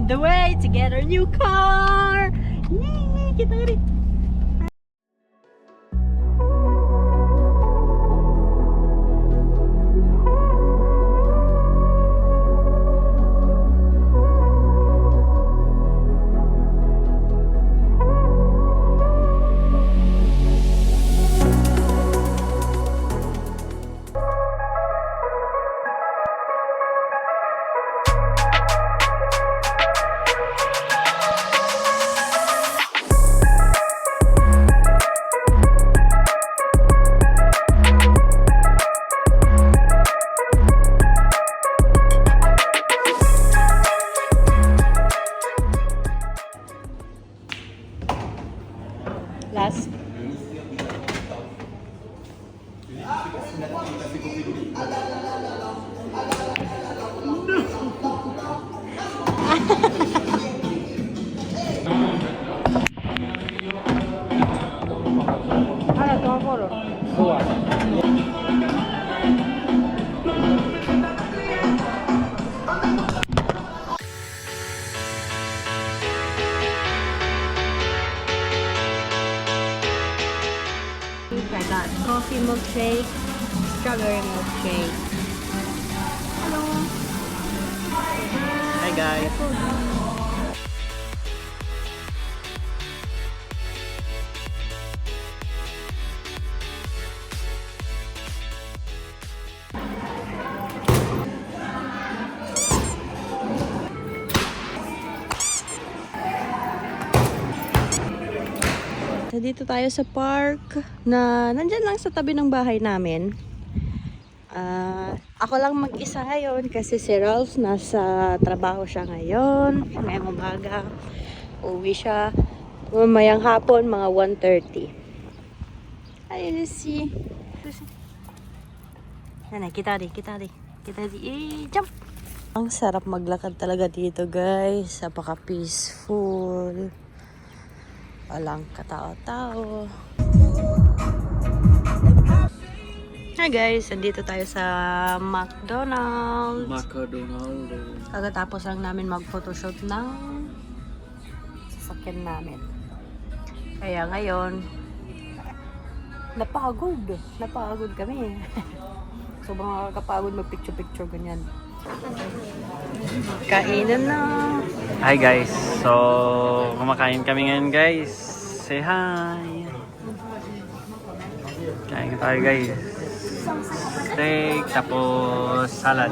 on the way to get our new car. Yay! Kita rin. Last. Ano to ako? Buwan. I got coffee milkshake, strawberry milkshake. Hello. Hi guys. Dito tayo sa park na nandyan lang sa tabi ng bahay namin. Ako lang mag-isa ngayon kasi si Ralph nasa trabaho siya ngayon. Ngayong umaga, uwi siya. Mamayang hapon, mga 1:30. Ayun si... Nanay, kita di. Jump! Ang sarap maglakad talaga dito guys. Napaka-peaceful. Walang katao-tao. Hi guys, andito tayo sa McDonald's. Kagatapos lang namin mag-photoshoot ng sasakyan namin. Kaya ngayon, napagod kami. Sobrang nakakapagod mag-picture-picture ganyan. Kainan na. Hi guys. So, kumakain kami ngayon guys. Say hi. Kain tayo guys. Steak, tapos salad.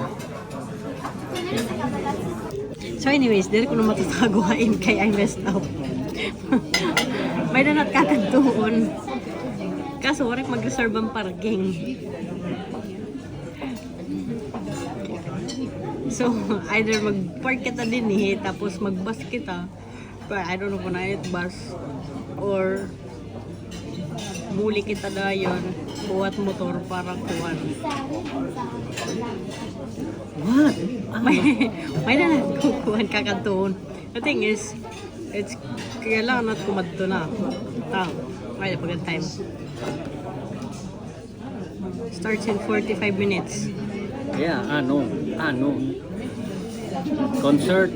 So anyways, dili ko na matataguhain kay I messed up. May nanat kakagtuon. Kaso warik mag-reserve ang parking. So, either mag-park kita din tapos mag-bus kita. But I don't know kung na bus or muli kita na yun. Buhat motor para kuwan. What? May na nagkukuhan kakatuon. The thing is, it's kailangan na't kumadto na. Ay, pagka time. Starts in 45 minutes. Yeah, ano. Concert.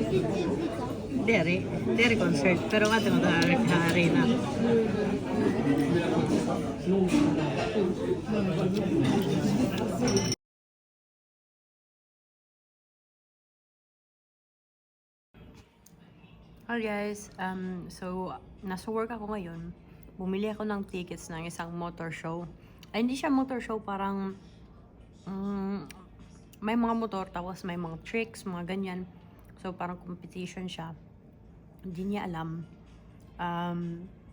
Dere concert. Pero nga ito mag-hari na. Hi guys, so nasa work ako ngayon. Bumili ako ng tickets ng isang motor show. Ay, hindi siya motor show, parang may mga motor, tapos may mga tricks, mga ganyan. So parang competition siya. Hindi niya alam.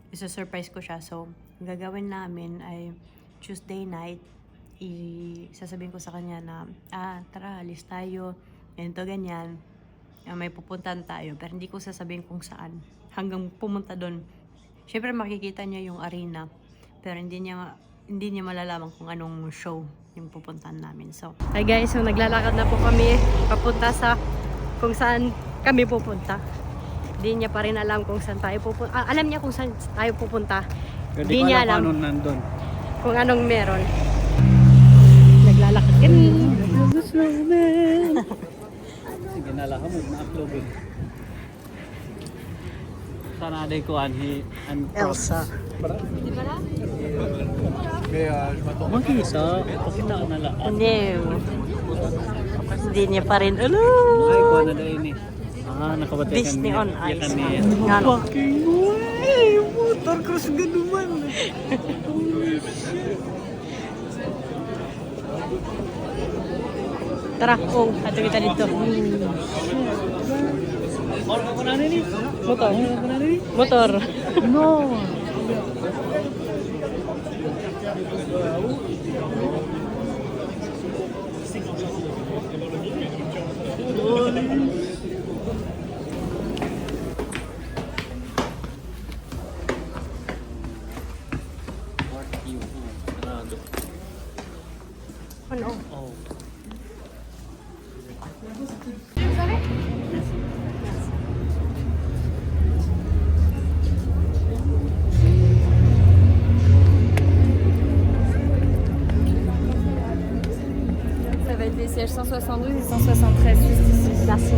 Isa-surprise ko siya. So, ang gagawin namin ay Tuesday night, sasabihin ko sa kanya na, tara, alis tayo, ganito, ganyan. May pupuntahan tayo, pero hindi ko sasabihin kung saan. Hanggang pumunta doon. Siyempre makikita niya yung arena, pero hindi niya malalaman kung anong show yung pupuntahan namin. So, hi guys, so naglalakad na po kami papunta sa kung saan kami pupunta. Hindi niya pa rin alam kung saan tayo pupunta. Alam niya kung saan tayo pupunta. Hindi niya alam kung anong meron. Naglalakad kami. Sige, nalakamod na upload. Elsa na day ko and Elsa. Makita, pakita na lang. Hindi. Hindi niya pa rin. Ano? Ay, kuha na day ni. Nakabatay ka Disney on Ice. Yakan ni. Nga. Fucking way! Motor cross ganuman. Tara, ato kita dito. Ano ko na ni? Motor. Ano ko na ni? Motor. No. Ano? Oh. Ça va être les sièges 172 et 173 juste ici. Merci.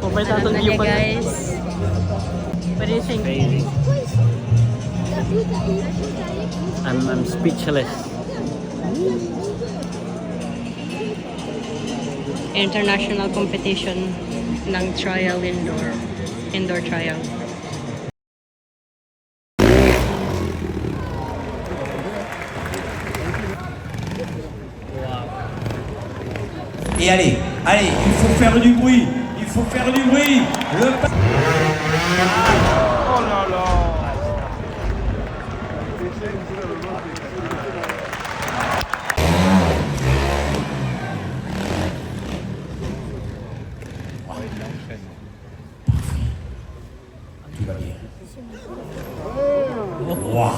Over sa atong view pa. guys. What do you think? Crazy. I'm speechless. International competition ng trial indoor trial. Et allez, allez, il faut faire du bruit, il faut faire du bruit. Tout va bien. Wow.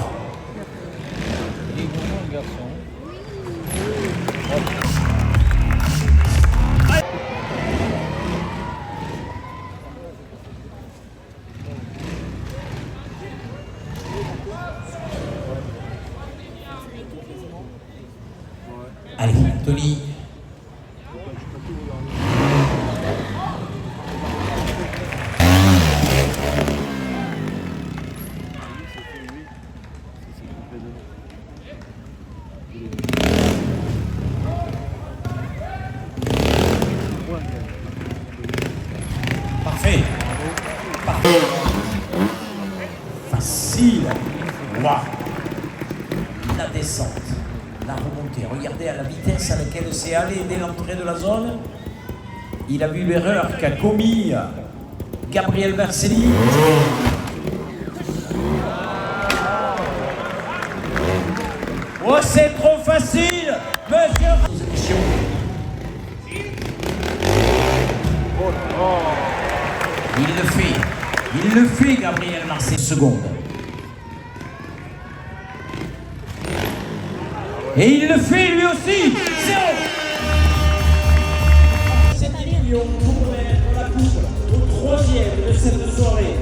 Allez, Tony. Parfait. Parfait. Facile. Waouh. La descente. La remontée. Regardez à la vitesse à laquelle c'est allé dès l'entrée de la zone. Il a vu l'erreur qu'a commis Gabriel Marcelli. Oh, c'est trop facile, monsieur. Il le fait, Gabriel Marcelli. Seconde. Et il le fait lui aussi. 7 millions pour la coupe au troisième de cette soirée.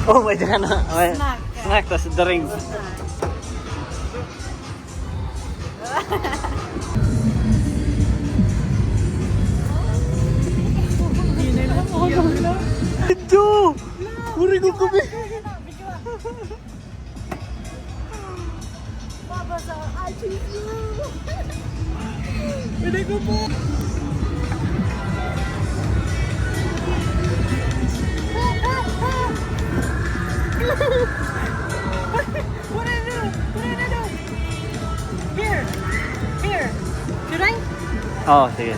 Oh my God. Snack. snack, tas drinks. Ito! Uri ko kami! Pwede ko po! What did I do? What did I do? Here. Here. Should I? Oo, sige.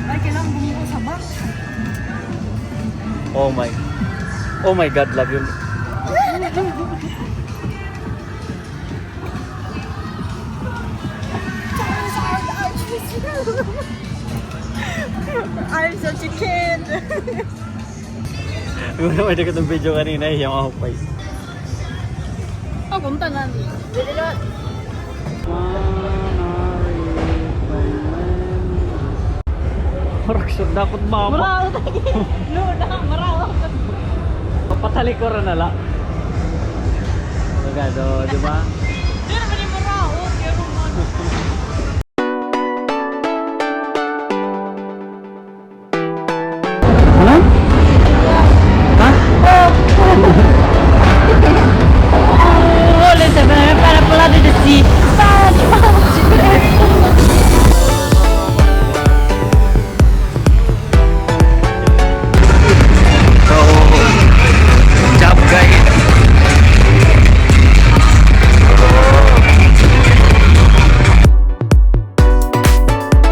Ay, kailangan bumili sa box. Oh my God, love you. I'm such a kid. Yung naman na ng video kanina, yung ako pa. Oh, punta na. Raksyon na akong mama. Maraw lagi. Luna, maraw. Patalikuran na lang. Agado, di ba?